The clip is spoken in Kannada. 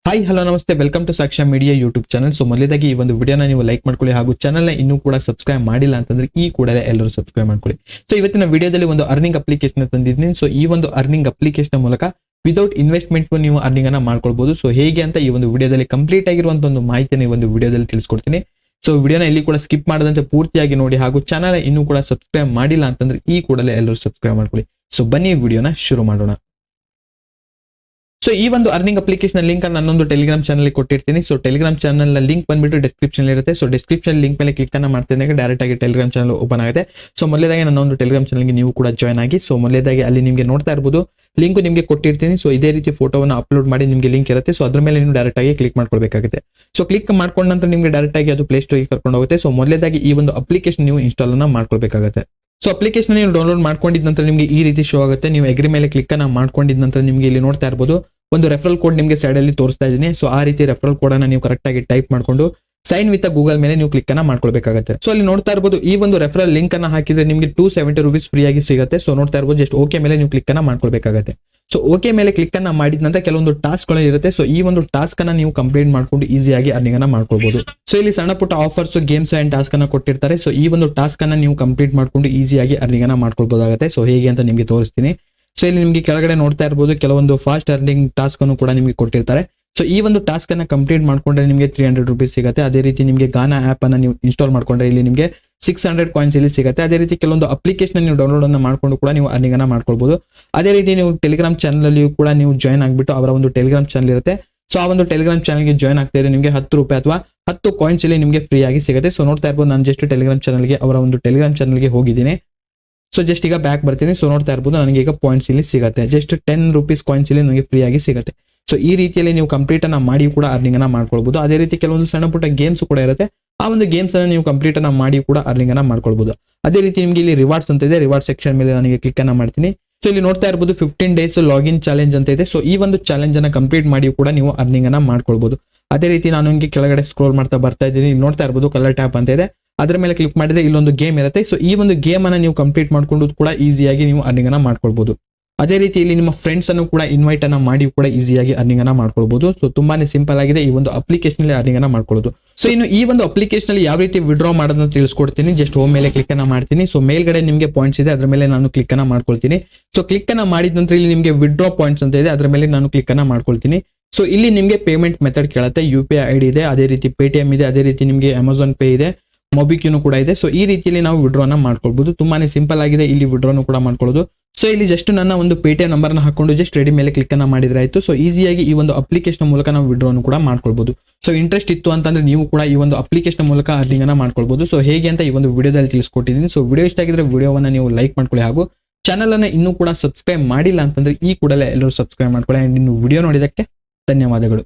ಹಾಯ್ ಹಲೋ ನಮಸ್ತೆ, ವೆಲ್ಕಮ್ ಟು ಸಾಕ್ಷ್ಯ ಮೀಡಿಯಾ ಯೂಟ್ಯೂಬ್ ಚಾನಲ್. ಸೊ ಮೊದಲೇದಾಗಿ ಈ ಒಂದು ವಿಡಿಯೋನ ನೀವು ಲೈಕ್ ಮಾಡ್ಕೊಳ್ಳಿ ಹಾಗೂ ಚಾನಲ್ನ ಇನ್ನೂ ಕೂಡ ಸಬ್ಸ್ಕ್ರೈಬ್ ಮಾಡಿಲ್ಲ ಅಂತಂದ್ರೆ ಈ ಕೂಡಲೇ ಎಲ್ಲರೂ ಸಬ್ಸ್ಕ್ರೈಬ್ ಮಾಡ್ಕೊಳ್ಳಿ. ಸೊ ಇವತ್ತಿನ ವಿಡಿಯೋದಲ್ಲಿ ಒಂದು ಅರ್ನಿಂಗ್ ಅಪ್ಲಿಕೇಶನ್ ತಂದಿದ್ದೀನಿ. ಸೊ ಈ ಒಂದು ಅರ್ನಿಂಗ್ ಅಪ್ಲಿಕೇಶನ್ ಮೂಲಕ ವಿದೌಟ್ ಇನ್ವೆಸ್ಟ್ಮೆಂಟ್ ನೀವು ಅರ್ನಿಂಗ್ ಅನ್ನ ಮಾಡ್ಕೊಳ್ಬಹುದು. ಸೊ ಹೇಗೆ ಅಂತ ಈ ಒಂದು ವಿಡಿಯೋದಲ್ಲಿ ಕಂಪ್ಲೀಟ್ ಆಗಿರುವಂತಹ ಒಂದು ಮಾಹಿತಿನ ಈ ಒಂದು ವಿಡಿಯೋದಲ್ಲಿ ತಿಳಿಸ್ಕೊಡ್ತೀನಿ. ಸೊ ವಿಡಿಯೋನ ಇಲ್ಲಿ ಕೂಡ ಸ್ಕಿಪ್ ಮಾಡದಂತೆ ಪೂರ್ತಿಯಾಗಿ ನೋಡಿ ಹಾಗೂ ಚಾನಲ್ ಇನ್ನೂ ಕೂಡ ಸಬ್ಸ್ಕ್ರೈಬ್ ಮಾಡಿಲ್ಲ ಅಂತಂದ್ರೆ ಈ ಕೂಡಲೇ ಎಲ್ಲರೂ ಸಬ್ಸ್ಕ್ರೈಬ್ ಮಾಡ್ಕೊಳ್ಳಿ. ಸೊ ಬನ್ನಿ ವಿಡಿಯೋನ ಶುರು ಮಾಡೋಣ. ಸೊ ಈ ಒಂದು ಅರ್ನಿಂಗ್ ಅಪ್ಲಿಕೇಶನ್ ಲಿಂಕ್ ನನ್ನೊಂದು ಟೆಲಿಗ್ರಾಮ್ ಚಾನಲ್ ಕೊಟ್ಟಿರ್ತೀನಿ. ಸೊ ಟೆಲಿಗ್ರಾಮ್ ಚಾನಲ್ ಲಿಂಕ್ ಬಂದ್ಬಿಟ್ಟು ಡಿಸ್ಕ್ರಿಪ್ಷನ್ ಇರುತ್ತೆ. ಸೊ ಡಿಸ್ಕ್ರಿಪ್ಷನ್ ಲಿಂಕ್ ಮೇಲೆ ಕ್ಲಿಕ್ ಅನ್ನ ಮಾಡ್ತಿದ್ದಾಗ ಡೈರೆಕ್ಟ್ ಆಗಿ ಟೆಲಿಗ್ರಾಮ್ ಚಾನಲ್ ಓಪನ್ ಆಗುತ್ತೆ. ಸೊ ಮೊದಲೇದಾಗಿ ನನ್ನೊಂದು ಟೆಲಿಗ್ರಾಮ್ ಚಾನಲ್ಗೆ ನೀವು ಕೂಡ ಜಾಯ್ನ್ ಆಗಿ. ಸೊ ಮೊದಲೇದಾಗಿ ಅಲ್ಲಿ ನಿಮಗೆ ನೋಡ್ತಾ ಇರಬಹುದು ಲಿಂಕ್ ನಿಮಗೆ ಕೊಟ್ಟಿರ್ತೀನಿ. ಸೊ ಇದೇ ರೀತಿ ಫೋಟೋವನ್ನು ಅಪ್ಲೋಡ್ ಮಾಡಿ ನಿಮಗೆ ಲಿಂಕ್ ಇರುತ್ತೆ. ಸೊ ಅದ್ರ ಮೇಲೆ ನೀವು ಡೈರೆಕ್ಟ್ ಆಗಿ ಕ್ಲಿಕ್ ಮಾಡ್ಕೊಳ್ಬೇಕಾಗುತ್ತೆ. ಸೊ ಕ್ಲಿಕ್ ಮಾಡ್ಕೊಂಡ ನಂತರ ನಿಮಗೆ ಡೈರೆಕ್ಟ್ ಆಗಿ ಅದು ಪ್ಲೇ ಸ್ಟೋರ್ಗೆ ಕರ್ಕೊಂಡು ಹೋಗುತ್ತೆ. ಸೊ ಮೊದಲೇದಾಗಿ ಈ ಒಂದು ಅಪ್ಲಿಕೇಶನ್ ನೀವು ಇನ್ಸ್ಟಾಲ್ ಅನ್ನ ಮಾಡ್ಕೊಳ್ಬೇಕಾಗುತ್ತೆ. ಸೊ ಅಪ್ಲಿಕೇಶನ್ ನೀವು ಡೌನ್ಲೋಡ್ ಮಾಡ್ಕೊಂಡಿದ ನಂತರ ನಿಮಗೆ ಈ ರೀತಿ ಶೋ ಆಗುತ್ತೆ. ನೀವು ಅಗ್ರಿ ಮೇಲೆ ಕ್ಲಿಕ್ ಅನ್ನ ಮಾಡ್ಕೊಂಡಿದ ನಂತರ ನಿಮಗೆ ಇಲ್ಲಿ ನೋಡ್ತಾ ಇರಬಹುದು ಒಂದು ರೆಫರಲ್ ಕೋಡ್ ನಿಮಗೆ ಸೈಡ್ ಅಲ್ಲಿ ತೋರಿಸ್ತಾ ಇದ್ದೀನಿ. ಸೊ ಆ ರೀತಿ ರೆಫರಲ್ ಕೋಡ್ ಅನ್ನ ನೀವು ಕರೆಕ್ಟ್ ಆಗಿ ಟೈಪ್ ಮಾಡ್ಕೊಂಡು ಸೈನ್ ವಿತ್ ಗೂಗಲ್ ಮೇಲೆ ನೀವು ಕ್ಲಿಕ್ ಅನ್ನ ಮಾಡ್ಕೊಳ್ಬೇಕಾಗುತ್ತೆ. ಸೊ ಅಲ್ಲಿ ನೋಡ್ತಾ ಇರಬಹುದು ಈ ಒಂದು ರೆಫರಲ್ ಲಿಂಕ್ ಅನ್ನ ಹಾಕಿದ್ರೆ ನಿಮಗೆ 270 ರೂಪೀಸ್ ಫ್ರೀ ಆಗಿ ಸಿಗುತ್ತೆ. ಸೊ ನೋಡ್ತಾ ಇರಬಹುದು ಜಸ್ಟ್ ಓಕೆ ಮೇಲೆ ನೀವು ಕ್ಲಿಕ್ ಅನ್ನ ಮಾಡ್ಕೊಳ್ಬೇಕಾಗುತ್ತೆ. ಸೊ ಓಕೆ ಮೇಲೆ ಕ್ಲಿಕ್ ಅನ್ನ ಮಾಡಿದ ನಂತರ ಕೆಲವೊಂದು ಟಾಸ್ಕ್ ಗಳು ಇರುತ್ತೆ. ಸೊ ಈ ಒಂದು ಟಾಸ್ಕ್ ಅನ್ನ ನೀವು ಕಂಪ್ಲೀಟ್ ಮಾಡ್ಕೊಂಡು ಈಸಿಯಾಗಿ ಅರ್ನಿಂಗ್ ಅನ್ನ ಮಾಡ್ಕೊಳ್ಬಹುದು. ಸೊ ಇಲ್ಲಿ ಸಣ್ಣ ಪುಟ್ಟ ಆಫರ್ಸ್, ಗೇಮ್ಸ್ ಅಂಡ್ ಟಾಸ್ಕ್ ಅನ್ನ ಕೊಟ್ಟಿರ್ತಾರೆ. ಸೊ ಈ ಒಂದು ಟಾಸ್ಕ್ ಅನ್ನ ನೀವು ಕಂಪ್ಲೀಟ್ ಮಾಡ್ಕೊಂಡು ಈಸಿಯಾಗಿ ಅರ್ನಿಂಗ್ ಅನ್ನ ಮಾಡ್ಕೊಳ್ಬಹುದಾಗುತ್ತೆ. ಸೊ ಹೇಗೆ ಅಂತ ನಿಮಗೆ ತೋರಿಸ್ತೀನಿ. ಸೊ ಇಲ್ಲಿ ನಿಮಗೆ ಕೆಳಗಡೆ ನೋಡ್ತಾ ಇರಬಹುದು ಕೆಲವೊಂದು ಫಾಸ್ಟ್ ಅರ್ನಿಂಗ್ ಟಾಸ್ಕ್ ಅನ್ನು ಕೂಡ ನಿಮಗೆ ಕೊಟ್ಟಿರ್ತಾರೆ. ಸೊ ಈ ಒಂದು ಟಾಸ್ಕ್ ಅನ್ನ ಕಂಪ್ಲೀಟ್ ಮಾಡ್ಕೊಂಡ್ರೆ ನಿಮಗೆ 300 ರೂಪೀಸ್ ಸಿಗುತ್ತೆ. ಅದೇ ರೀತಿ ನಿಮಗೆ ಗಾನಾ ಆಪ್ ಅನ್ನ ನೀವು ಇನ್ಸ್ಟಾಲ್ ಮಾಡ್ಕೊಂಡ್ರೆ ಇಲ್ಲಿ ನಿಮಗೆ 600 ಕಾಯಿನ್ಸ್ ಇಲ್ಲಿ ಸಿಗುತ್ತೆ. ಅದೇ ರೀತಿ ಕೆಲವೊಂದು ಅಪ್ಲಿಕೇಶನ್ ನೀವು ಡೌನ್ಲೋಡ್ ಅನ್ನ ಮಾಡ್ಕೊಂಡು ಕೂಡ ನೀವು ಅರ್ನಿಂಗ್ ಅನ್ನ ಮಾಡ್ಕೊಳ್ಬಹುದು. ಅದೇ ರೀತಿ ನೀವು ಟೆಲಿಗ್ರಾಮ್ ಚಾನಲ್ ಅಲ್ಲಿ ಕೂಡ ನೀವು ಜಾಯ್ನ್ ಆಗ್ಬಿಟ್ಟು ಅವರ ಒಂದು ಟೆಲಿಗ್ರಾಮ್ ಚಾನಲ್ ಇರುತ್ತೆ. ಸೊ ಆ ಒಂದು ಟೆಲಿಗ್ರಾಮ್ ಚಾನಲ್ಗೆ ಜಾಯ್ನ್ ಆಗ್ತಾ ಇದ್ರೆ ನಿಮಗೆ 10 ರೂಪಾಯಿ ಅಥವಾ 10 ಕಾಯಿನ್ಸ್ ಇಲ್ಲಿ ನಿಮಗೆ ಫ್ರೀ ಆಗಿ ಸಿಗುತ್ತೆ. ಸೊ ನೋಡ್ತಾ ಇರಬಹುದು ನಾನು ಜಸ್ಟ್ ಟೆಲಿಗ್ರಾಮ್ ಚಾನಲ್ಗೆ ಅವರ ಒಂದು ಟೆಲಿಗ್ರಾಮ್ ಚಾನಲ್ಗೆ ಹೋಗಿದ್ದೀನಿ. ಸೊ ಜಸ್ಟ್ ಈಗ ಬ್ಯಾಕ್ ಬರ್ತೀನಿ. ಸೊ ನೋಡ್ತಾ ಇರಬಹುದು ನನಗೆ ಈಗ ಪಾಯಿಂಟ್ಸ್ ಇಲ್ಲಿ ಸಿಗುತ್ತೆ. ಜಸ್ಟ್ 10 ರೂಪೀಸ್ ಕಾಯಿನ್ಸ್ ಇಲ್ಲಿ ನನಗೆ ಫ್ರೀ ಆಗಿ ಸಿಗುತ್ತೆ. ಸೊ ಈ ರೀತಿಯಲ್ಲಿ ನೀವು ಕಂಪ್ಲೀಟ್ ಅನ್ನ ಮಾಡಿ ಕೂಡ ಅರ್ನಿಂಗ್ ಅನ್ನ ಮಾಡ್ಕೊಳ್ಬಹುದು. ಅದೇ ರೀತಿ ಕೆಲವೊಂದು ಸಣ್ಣ ಪುಟ್ಟ ಗೇಮ್ಸ್ ಕೂಡ ಇರುತ್ತೆ. ಆ ಒಂದು ಗೇಮ್ಸ್ ಅನ್ನ ನೀವು ಕಂಪ್ಲೀಟ್ ಅನ್ನ ಮಾಡಿ ಕೂಡ ಅರ್ನಿಂಗ್ ಅನ್ನ ಮಾಡ್ಕೊಳ್ಬಹುದು. ಅದೇ ರೀತಿ ನಿಮಗೆ ಇಲ್ಲಿ ರಿವಾರ್ಡ್ಸ್ ಅಂತ ಇದೆ. ರಿವಾರ್ಡ್ ಸೆಕ್ಷನ್ ಮೇಲೆ ನನಗೆ ಕ್ಲಿಕ್ ಅನ್ನ ಮಾಡ್ತೀನಿ. ಸೊ ಇಲ್ಲಿ ನೋಡ್ತಾ ಇರಬಹುದು 15 ಡೇಸ್ ಲಾಗಿನ್ ಚಾಲೆಂಜ್ ಅಂತ ಇದೆ. ಸೊ ಈ ಒಂದು ಚಾಲೆಂಜ್ ಅನ್ನ ಕಂಪ್ಲೀಟ್ ಮಾಡಿ ಕೂಡ ನೀವು ಅರ್ನಿಂಗ್ ಅನ್ನ ಮಾಡ್ಕೊಳ್ಬಹುದು. ಅದೇ ರೀತಿ ನಾನು ನಿಮಗೆ ಕೆಳಗಡೆ ಸ್ಕ್ರೋಲ್ ಮಾಡ್ತಾ ಬರ್ತಾ ಇದ್ದೀನಿ. ಇಲ್ಲಿ ನೋಡ್ತಾ ಇರಬಹುದು ಕಲರ್ ಟ್ಯಾಪ್ ಅಂತ ಇದೆ. ಅದರ ಮೇಲೆ ಕ್ಲಿಕ್ ಮಾಡಿದ್ರೆ ಇಲ್ಲೊಂದು ಗೇಮ್ ಇರುತ್ತೆ. ಸೊ ಈ ಒಂದು ಗೇಮ್ ಅನ್ನ ನೀವು ಕಂಪ್ಲೀಟ್ ಮಾಡ್ಕೊಂಡು ಕೂಡ ಈಸಿಯಾಗಿ ನೀವು ಅರ್ನಿಂಗ್ ಅನ್ನ ಮಾಡ್ಕೊಳ್ಬಹುದು. ಅದೇ ರೀತಿ ಇಲ್ಲಿ ನಿಮ್ಮ ಫ್ರೆಂಡ್ಸ್ ಅನ್ನು ಕೂಡ ಇನ್ವೈಟ್ ಅನ್ನ ಮಾಡಿ ಕೂಡ ಈಸಿಯಾಗಿ ಅರ್ನಿಂಗ್ ಅನ್ನ ಮಾಡ್ಕೊಳ್ಬಹುದು. ಸೊ ತುಂಬಾನೇ ಸಿಂಪಲ್ ಆಗಿದೆ ಈ ಒಂದು ಅಪ್ಲಿಕೇಶನ್ ಅಲ್ಲಿ ಅರ್ನಿಂಗ್ ಅನ್ನ ಮಾಡ್ಕೊಳ್ಳೋದು. ಸೊ ಇನ್ನು ಈ ಒಂದು ಅಪ್ಲಿಕೇಶನ್ ಅಲ್ಲಿ ಯಾವ ರೀತಿ ವಿಡ್ರಾ ಮಾಡೋದನ್ನ ತಿಳಿಸ್ಕೊಡ್ತೀನಿ. ಜಸ್ಟ್ ಹೋಮ್ ಮೇಲೆ ಕ್ಲಿಕ್ ಅನ್ನ ಮಾಡ್ತೀನಿ. ಸೊ ಮೇಲ್ಗಡೆ ನಿಮಗೆ ಪಾಯಿಂಟ್ಸ್ ಇದೆ, ಅದರ ಮೇಲೆ ನಾನು ಕ್ಲಿಕ್ ಅನ್ನ ಮಾಡ್ಕೊಳ್ತೀನಿ. ಸೊ ಕ್ಲಿಕ್ ಅನ್ನ ಮಾಡಿದ ನಂತರ ಇಲ್ಲಿ ನಿಮಗೆ ವಿಡ್ರಾ ಪಾಯಿಂಟ್ಸ್ ಅಂತ ಇದೆ, ಅದರ ಮೇಲೆ ನಾನು ಕ್ಲಿಕ್ ಅನ್ನ ಮಾಡ್ಕೊಳ್ತೀನಿ. ಸೊ ಇಲ್ಲಿ ನಿಮಗೆ ಪೇಮೆಂಟ್ ಮೆಥಡ್ ಕೇಳುತ್ತೆ. UPI ID ಇದೆ, ಅದೇ ರೀತಿ Paytm ಇದೆ, ಅದೇ ರೀತಿ ನಿಮಗೆ Amazon Pay ಇದೆ, ಮೊಬಿಕ್ವಿಕ್ ಕೂಡ ಇದೆ. ಸೊ ಈ ರೀತಿಯಲ್ಲಿ ನಾವು ವಿಡ್ರಾನ ಮಾಡ್ಕೊಳ್ಬಹುದು. ತುಂಬಾನೇ ಸಿಂಪಲ್ ಆಗಿದೆ ಇಲ್ಲಿ ವಿಡ್ರಾನು ಕೂಡ ಮಾಡ್ಕೊಳ್ಳೋದು. ಸೊ ಇಲ್ಲಿ ಜಸ್ಟ್ ನನ್ನ ಒಂದು Paytm ನಂಬರ್ ನ ಹಾಕೊಂಡು ಜಸ್ಟ್ ರೆಡಿ ಮೇಲೆ ಕ್ಲಿಕ್ ಅನ್ನ ಮಾಡಿದ್ರೆ ಆಯ್ತು. ಸೊ ಈಸಿಯಾಗಿ ಈ ಒಂದು ಅಪ್ಲಿಕೇಶನ್ ಮೂಲಕ ನಾವು ವಿಡ್ರಾನು ಕೂಡ ಮಾಡ್ಕೊಳ್ಬಹುದು. ಸೊ ಇಂಟ್ರೆಸ್ಟ್ ಇತ್ತು ಅಂತಂದ್ರೆ ನೀವು ಕೂಡ ಈ ಒಂದು ಅಪ್ಲಿಕೇಶನ್ ಮೂಲಕ ಅರ್ನಿಂಗ್ ಅನ್ನ ಮಾಡ್ಕೊಳ್ಬಹುದು. ಸೊ ಹೇಗೆ ಅಂತ ಈ ಒಂದು ವಿಡಿಯೋದಲ್ಲಿ ತಿಳಿಸ್ಕೊಟ್ಟಿದ್ದೀನಿ. ಸೊ ವಿಡಿಯೋ ಇಷ್ಟ ಆಗಿದ್ರೆ ವಿಡಿಯೋವನ್ನ ನೀವು ಲೈಕ್ ಮಾಡ್ಕೊಳ್ಳಿ ಹಾಗೂ ಚಾನಲ್ ಅನ್ನ ಇನ್ನೂ ಕೂಡ ಸಬ್ಸ್ಕ್ರೈಬ್ ಮಾಡಿಲ್ಲ ಅಂತಂದ್ರೆ ಈ ಕೂಡಲೇ ಎಲ್ಲರೂ ಸಬ್ಸ್ಕ್ರೈಬ್ ಮಾಡ್ಕೊಳ್ಳಿ. ಅಂಡ್ ಇನ್ನು ವಿಡಿಯೋ ನೋಡಿದಕ್ಕೆ ಧನ್ಯವಾದಗಳು.